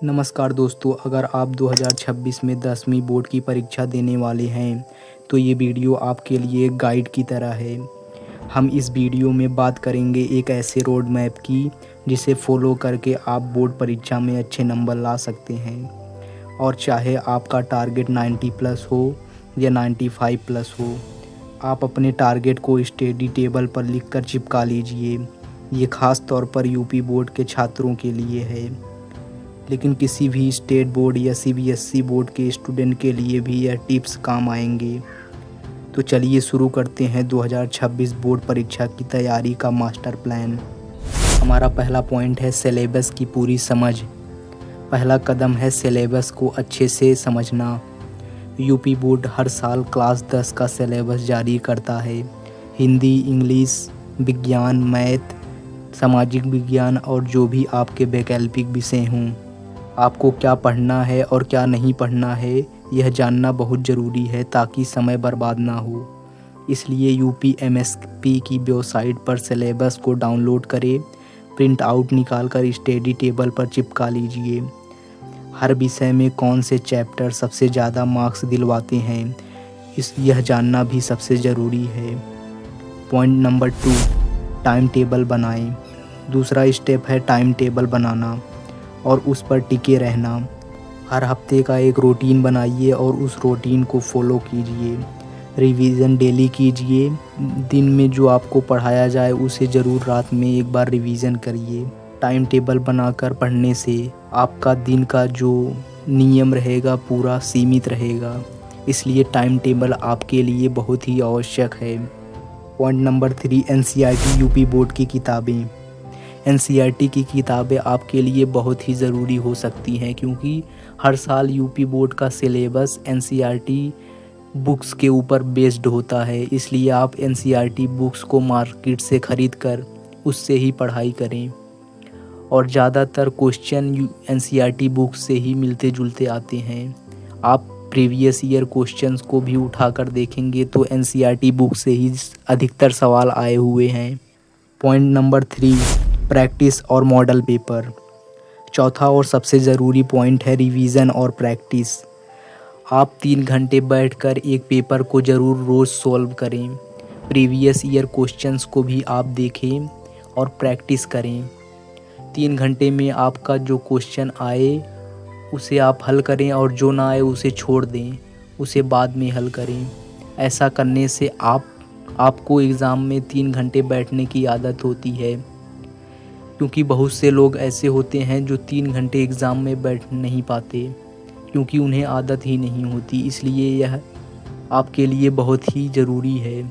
नमस्कार दोस्तों, अगर आप 2026 में 10वीं बोर्ड की परीक्षा देने वाले हैं तो ये वीडियो आपके लिए एक गाइड की तरह है। हम इस वीडियो में बात करेंगे एक ऐसे रोड मैप की जिसे फॉलो करके आप बोर्ड परीक्षा में अच्छे नंबर ला सकते हैं। और चाहे आपका टारगेट 90 प्लस हो या 95 प्लस हो, आप अपने टारगेट को स्टडी टेबल पर लिखकर चिपका लीजिए। ये ख़ास तौर पर यूपी बोर्ड के छात्रों के लिए है, लेकिन किसी भी स्टेट बोर्ड या सीबीएसई बोर्ड के स्टूडेंट के लिए भी यह टिप्स काम आएंगे। तो चलिए शुरू करते हैं 2026 बोर्ड परीक्षा की तैयारी का मास्टर प्लान। हमारा पहला पॉइंट है सिलेबस की पूरी समझ। पहला कदम है सिलेबस को अच्छे से समझना। यूपी बोर्ड हर साल क्लास 10 का सिलेबस जारी करता है। हिंदी, इंग्लिश, विज्ञान, मैथ, सामाजिक विज्ञान और जो भी आपके वैकल्पिक विषय हों। आपको क्या पढ़ना है और क्या नहीं पढ़ना है यह जानना बहुत ज़रूरी है ताकि समय बर्बाद ना हो। इसलिए यूपीएमएसपी की वेबसाइट पर सिलेबस को डाउनलोड करें, प्रिंट आउट निकाल कर स्टडी टेबल पर चिपका लीजिए। हर विषय में कौन से चैप्टर सबसे ज़्यादा मार्क्स दिलवाते हैं यह जानना भी सबसे ज़रूरी है। पॉइंट नंबर 2, टाइम टेबल बनाएं। दूसरा स्टेप है टाइम टेबल बनाना और उस पर टिके रहना। हर हफ्ते का एक रूटीन बनाइए और उस रूटीन को फॉलो कीजिए। रिवीजन डेली कीजिए। दिन में जो आपको पढ़ाया जाए उसे ज़रूर रात में एक बार रिवीजन करिए। टाइम टेबल बनाकर पढ़ने से आपका दिन का जो नियम रहेगा पूरा सीमित रहेगा, इसलिए टाइम टेबल आपके लिए बहुत ही आवश्यक है। Point number 3, NCERT UP board की किताबें। एनसीईआरटी की किताबें आपके लिए बहुत ही ज़रूरी हो सकती हैं क्योंकि हर साल यूपी बोर्ड का सिलेबस एनसीईआरटी बुक्स के ऊपर बेस्ड होता है। इसलिए आप एनसीईआरटी बुक्स को मार्केट से ख़रीद कर उससे ही पढ़ाई करें। और ज़्यादातर क्वेश्चन एनसीईआरटी बुक्स से ही मिलते जुलते आते हैं। आप प्रीवियस ईयर क्वेश्चंस को भी उठाकर देखेंगे तो एनसीईआरटी बुक से ही अधिकतर सवाल आए हुए हैं। पॉइंट नंबर 3, प्रैक्टिस और मॉडल पेपर। चौथा और सबसे ज़रूरी पॉइंट है रिवीजन और प्रैक्टिस। आप 3 घंटे बैठकर एक पेपर को ज़रूर रोज़ सॉल्व करें। प्रीवियस ईयर क्वेश्चंस को भी आप देखें और प्रैक्टिस करें। 3 घंटे में आपका जो क्वेश्चन आए उसे आप हल करें और जो ना आए उसे छोड़ दें, उसे बाद में हल करें। ऐसा करने से आपको एग्ज़ाम में 3 घंटे बैठने की आदत होती है, क्योंकि बहुत से लोग ऐसे होते हैं जो 3 घंटे एग्ज़ाम में बैठ नहीं पाते क्योंकि उन्हें आदत ही नहीं होती। इसलिए यह आपके लिए बहुत ही ज़रूरी है।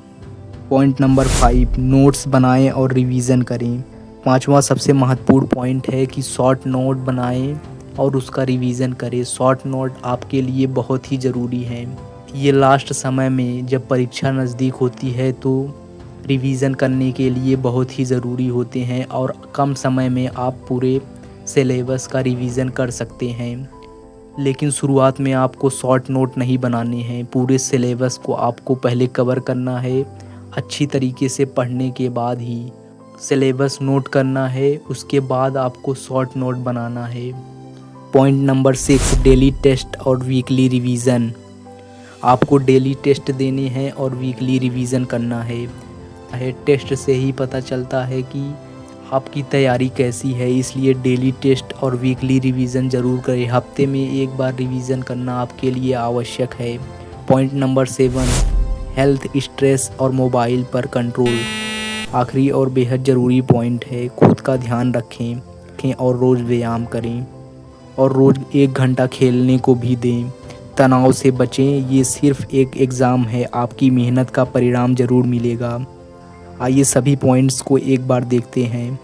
पॉइंट नंबर 5, नोट्स बनाएं और रिवीज़न करें। पांचवा सबसे महत्वपूर्ण पॉइंट है कि शॉर्ट नोट बनाएं और उसका रिवीज़न करें। शॉर्ट नोट आपके लिए बहुत ही ज़रूरी हैं। ये लास्ट समय में जब परीक्षा नज़दीक होती है तो रिवीज़न करने के लिए बहुत ही ज़रूरी होते हैं और कम समय में आप पूरे सिलेबस का रिवीज़न कर सकते हैं। लेकिन शुरुआत में आपको शॉर्ट नोट नहीं बनाने हैं। पूरे सिलेबस को आपको पहले कवर करना है। अच्छी तरीके से पढ़ने के बाद ही सिलेबस नोट करना है, उसके बाद आपको शॉर्ट नोट बनाना है। पॉइंट नंबर 6, डेली टेस्ट और वीकली रिवीज़न। आपको डेली टेस्ट देने हैं और वीकली रिवीज़न करना है। टेस्ट से ही पता चलता है कि आपकी तैयारी कैसी है, इसलिए डेली टेस्ट और वीकली रिवीज़न ज़रूर करें। हफ्ते में एक बार रिवीज़न करना आपके लिए आवश्यक है। पॉइंट नंबर 7, हेल्थ, स्ट्रेस और मोबाइल पर कंट्रोल। आखिरी और बेहद ज़रूरी पॉइंट है, खुद का ध्यान रखें और रोज़ व्यायाम करें और रोज़ 1 घंटा खेलने को भी दें। तनाव से बचें, ये सिर्फ एक एग्ज़ाम है, आपकी मेहनत का परिणाम ज़रूर मिलेगा। आइए सभी पॉइंट्स को एक बार देखते हैं।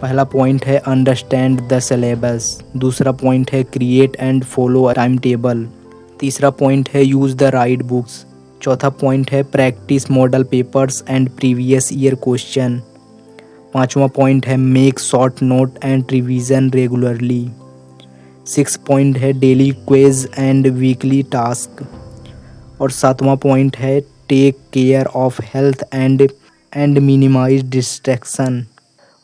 पहला पॉइंट है अंडरस्टैंड द सिलेबस। दूसरा पॉइंट है create and follow a time table. तीसरा पॉइंट है यूज़ द राइट बुक्स। चौथा पॉइंट है practise model papers and previous year question. पांचवा पॉइंट है make short note and revision regularly. 6 point है daily quiz and weekly task. और 7वां point है take care of health and minimise distraction.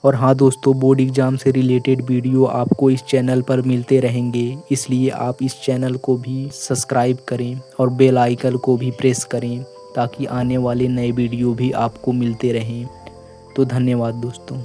और हाँ दोस्तों, बोर्ड एग्ज़ाम से रिलेटेड वीडियो आपको इस चैनल पर मिलते रहेंगे, इसलिए आप इस चैनल को भी सब्सक्राइब करें और बेल आइकन को भी प्रेस करें ताकि आने वाले नए वीडियो भी आपको मिलते रहें। तो धन्यवाद दोस्तों।